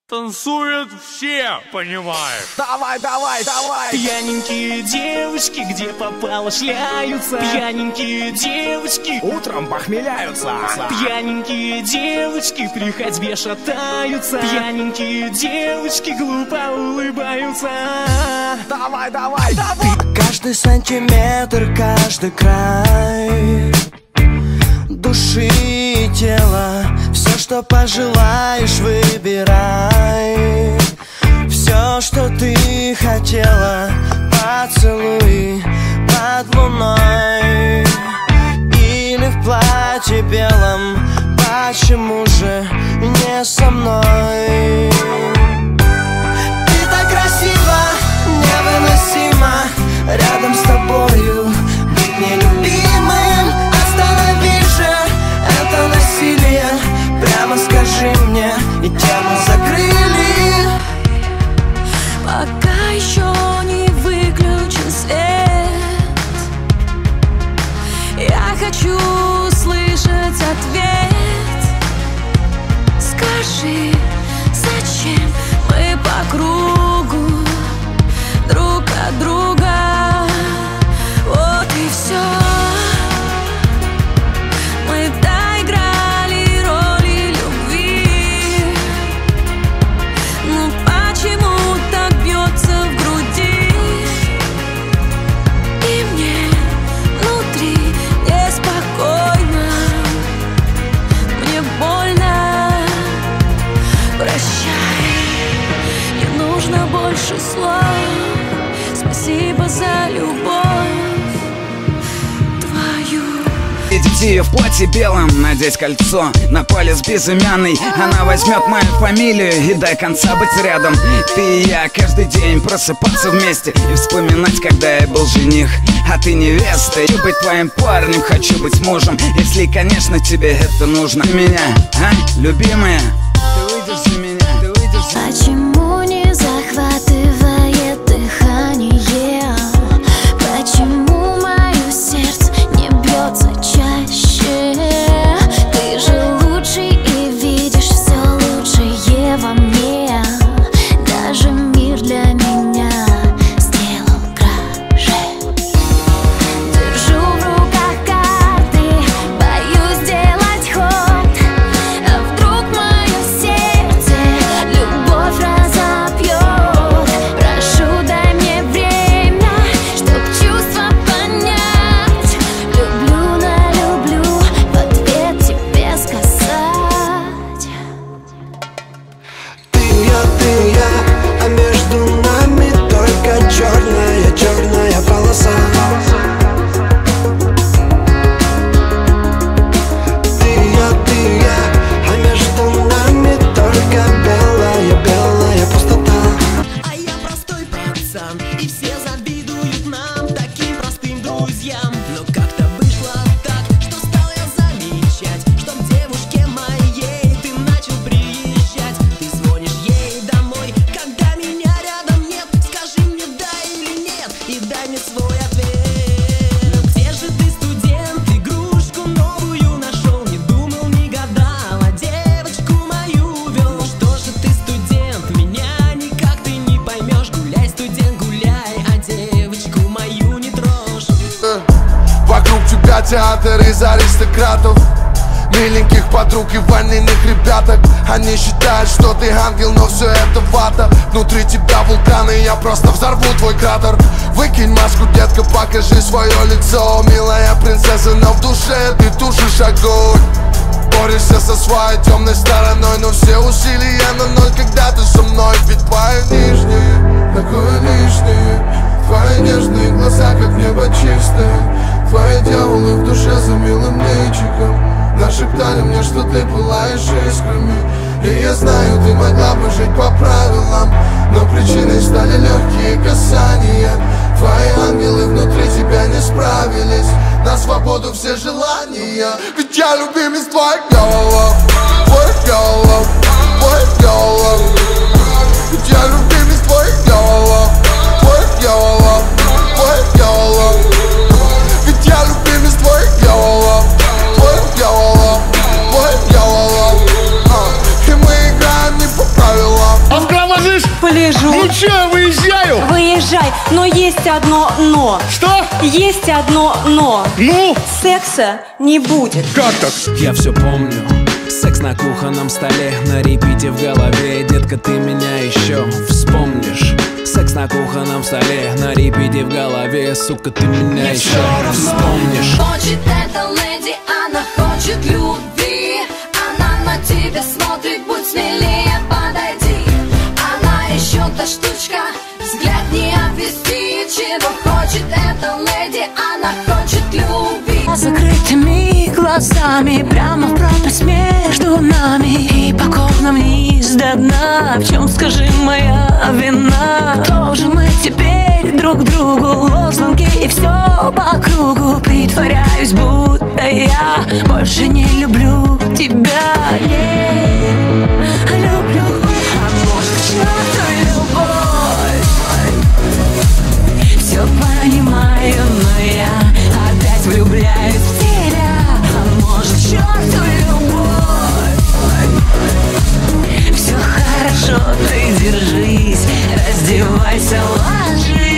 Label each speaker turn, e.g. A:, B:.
A: Танцуют все, понимаешь?
B: Давай, давай, давай!
C: Пьяненькие девочки, где попало, шляются. Пьяненькие девочки
B: утром похмеляются.
C: Пьяненькие девочки при ходьбе шатаются. Пьяненькие девочки глупо улыбаются.
B: Давай, давай, давай!
D: Каждый сантиметр, каждый край души и тела, все, что пожелаешь, выбирай. Все, что ты хотела, поцелуй под луной или в платье белом. Почему же не со мной? Ты так красива, невыносимо рядом с тобою быть нелюбимым. Останови же это насилие, прямо скажи мне, и тему закрыли.
E: Пока еще не выключен свет, я хочу услышать ответ. Скажи, зачем мы по кругу друг от друга? Вот и все. Мы доиграли роли любви. Ну почему так бьется в груди? И мне внутри неспокойно, мне больно. Прощай, не нужно больше слов. Спасибо за любовь твою.
F: Идти в платье белом, надеть кольцо на палец безымянный. Она возьмет мою фамилию и до конца быть рядом. Ты и я каждый день просыпаться вместе и вспоминать, когда я был жених, а ты невеста. Хочу быть твоим парнем, хочу быть мужем, если, конечно, тебе это нужно. Меня, а, любимая, ты выйдешь за меня, ты выйдешь за меня.
E: Почему не захватывает дыхание? Почему мое сердце не бьется чаще? Ты же лучший и видишь все лучшее во мне. Даже мир для меня сделал краше. Держу в руках карты, боюсь сделать ход. А вдруг мое сердце любовь разопьет? Прошу, дай мне время, чтоб чувства понять. Люблю на люблю, в ответ тебе сказать.
D: Ты я, а между нами только черная, черная полоса. Ты я, а между нами только белая, белая пустота.
C: А я простой пацан, и все завидуют нам, таким простым друзьям. Но как-то вышло так, что стал я замечать, что к девушке моей ты начал приезжать. Ты звонишь ей домой, когда меня рядом нет. Скажи мне да или нет, и дай мне свой ответ. Но где же ты, студент, игрушку новую нашел? Не думал, не гадал, а девочку мою вел. Ну что же ты, студент, меня никак ты не поймешь. Гуляй, студент, гуляй, а девочку мою не трожь.
G: Вокруг тебя театр из аристократов, миленьких подруг и ванильных ребяток. Они считают, что ты ангел, но все это вата. Внутри тебя вулкан, и я просто взорву твой кратер. Выкинь маску, детка, покажи свое лицо. Милая принцесса, но в душе ты тушишь огонь. Борешься со своей темной стороной, но все усилия на ноль, когда ты со мной. Ведь твои нижние, такое лишнее. Твои нежные глаза, как небо чистое. Твои дьяволы в душе за милым личиком нашептали мне, что ты пылаешь искрами. И я знаю, ты могла бы жить по правилам, но причиной стали легкие касания. Твои ангелы внутри тебя не справились. На свободу все желания. Ведь я любимец твоих голов, твоих голов, твоих голов. Ведь я любимец твоих голов, твоих голов, твоих голов. Ведь я любимец твоих голов, твоих голов, твоих голов. И мы играем не по правилам.
H: лежу.
A: Ну чё, выезжаю?
H: Выезжай, но есть одно но.
A: Что?
H: Есть одно но.
A: Ну?
H: Секса не будет.
A: Как так?
I: Я все помню. Секс на кухонном столе, на репите в голове. Детка, ты меня еще вспомнишь. Секс на кухонном столе, на репите в голове. Сука, ты меня еще вспомнишь.
E: Хочет эта леди, она хочет любви. Она на тебя смотрит, будь смелее, подойди. Она еще та штучка, взгляд не обвести. Чего хочет эта леди, она хочет любви.
C: Закрытыми глазами прямо в пропасть между нами и покорно вниз до дна. В чем, скажи, моя вина? Кто же мы теперь друг другу? Лозунги и все по кругу. Притворяюсь, будто я больше не люблю тебя. Люблю, а может, к черту любовь. Все понимаю, но я опять влюбляюсь в тебя. А может, к черту любовь. Все хорошо, ты держись, раздевайся, ложись.